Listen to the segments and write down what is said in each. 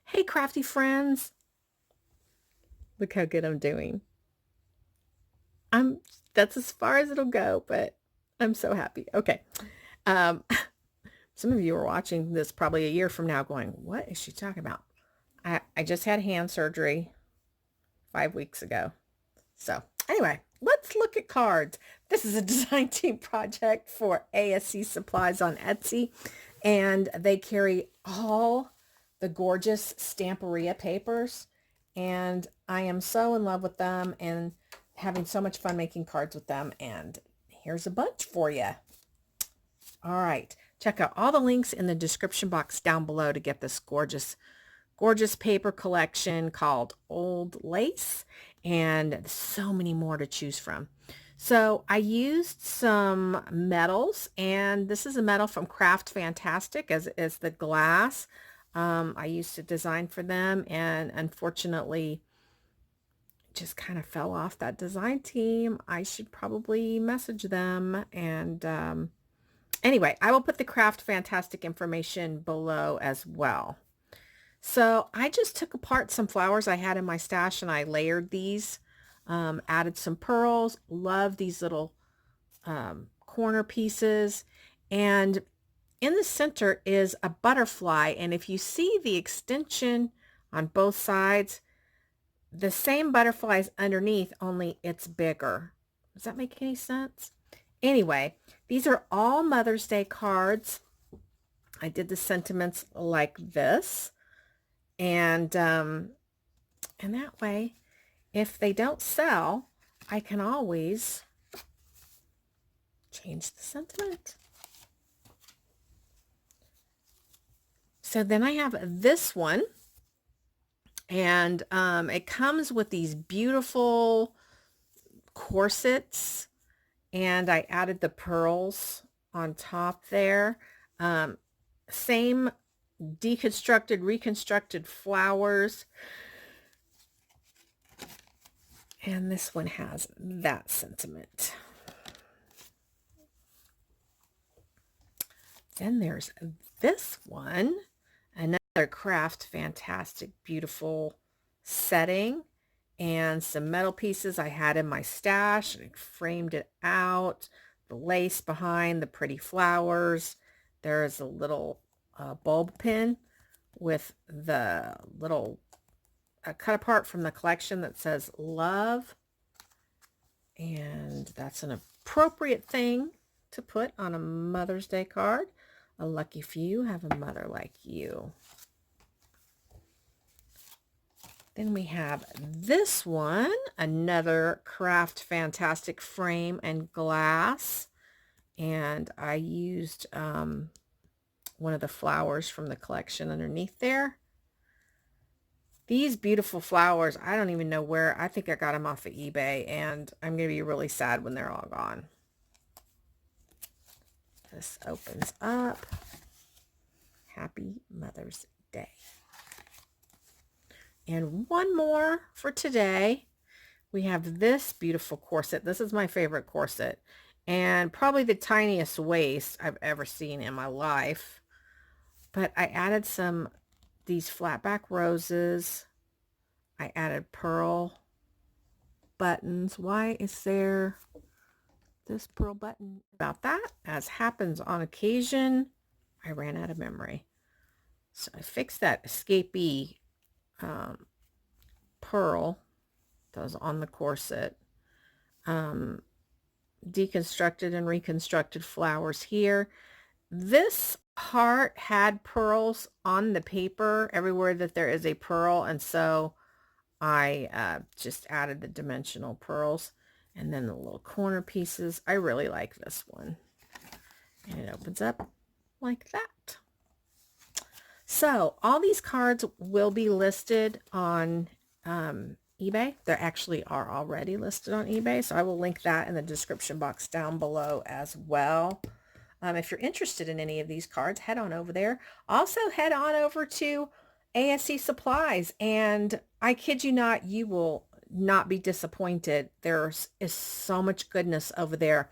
Hey, crafty friends. Look how good I'm doing. I'm That's as far as it'll go, but I'm so happy. Okay. Um, some of you are watching this probably a year from now going, what is she talking about? I just had hand surgery 5 weeks ago. So anyway, let's look at cards. This is a design team project for ASC Supplies on Etsy, and they carry all the gorgeous Stamperia papers, and I am so in love with them and having so much fun making cards with them, and here's a bunch for you. All right, check out all the links in the description box down below to get this gorgeous paper collection called Old Lace, and so many more to choose from. So I used some metals, and this is a metal from Craft Fantastic as the glass. I used to design for them, and unfortunately just kind of fell off that design team. I should probably message them. And anyway, I will put the Craft Fantastic information below as well. So I just took apart some flowers I had in my stash and I layered these, added some pearls. Love these little corner pieces. And in the center is a butterfly. And if you see the extension on both sides, the same butterfly is underneath, only it's bigger. Does that make any sense? Anyway, these are all Mother's Day cards. I did the sentiments like this. And that way, if they don't sell, I can always change the sentiment. So then I have this one, and it comes with these beautiful corsets, and I added the pearls on top there. Same deconstructed, reconstructed flowers. And this one has that sentiment. Then there's this one, another Craft Fantastic, beautiful setting, and some metal pieces I had in my stash, and I framed it out. The lace behind, the pretty flowers. There is a little bulb pin with the little cut apart from the collection that says love, and that's an appropriate thing to put on a Mother's Day card. A lucky few have a mother like you. Then we have this one, another Craft Fantastic frame and glass, and I used one of the flowers from the collection underneath there. These beautiful flowers, I don't even know where. I think I got them off of eBay, and I'm going to be really sad when they're all gone. This opens up. Happy Mother's Day. And one more for today. We have this beautiful corset. This is my favorite corset, and probably the tiniest waist I've ever seen in my life. But I added these flat back roses. I added pearl buttons. Why is there this pearl button? About that, as happens on occasion, I ran out of memory. So I fixed that escapee pearl that was on the corset. Deconstructed and reconstructed flowers here. This heart had pearls on the paper everywhere that there is a pearl, and so I just added the dimensional pearls, and then the little corner pieces. I really like this one, and it opens up like that. So all these cards will be listed on eBay. They actually are already listed on eBay, so I will link that in the description box down below as well. If you're interested in any of these cards, head on over there. Also, head on over to ASC Supplies, and I kid you not, you will not be disappointed. There is so much goodness over there.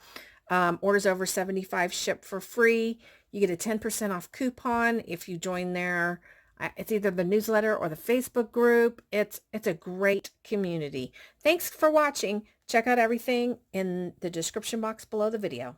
Orders over 75 ship for free. You get a 10% off coupon if you join their It's either the newsletter or the Facebook group. It's a great community. Thanks for watching. Check out everything in the description box below the video.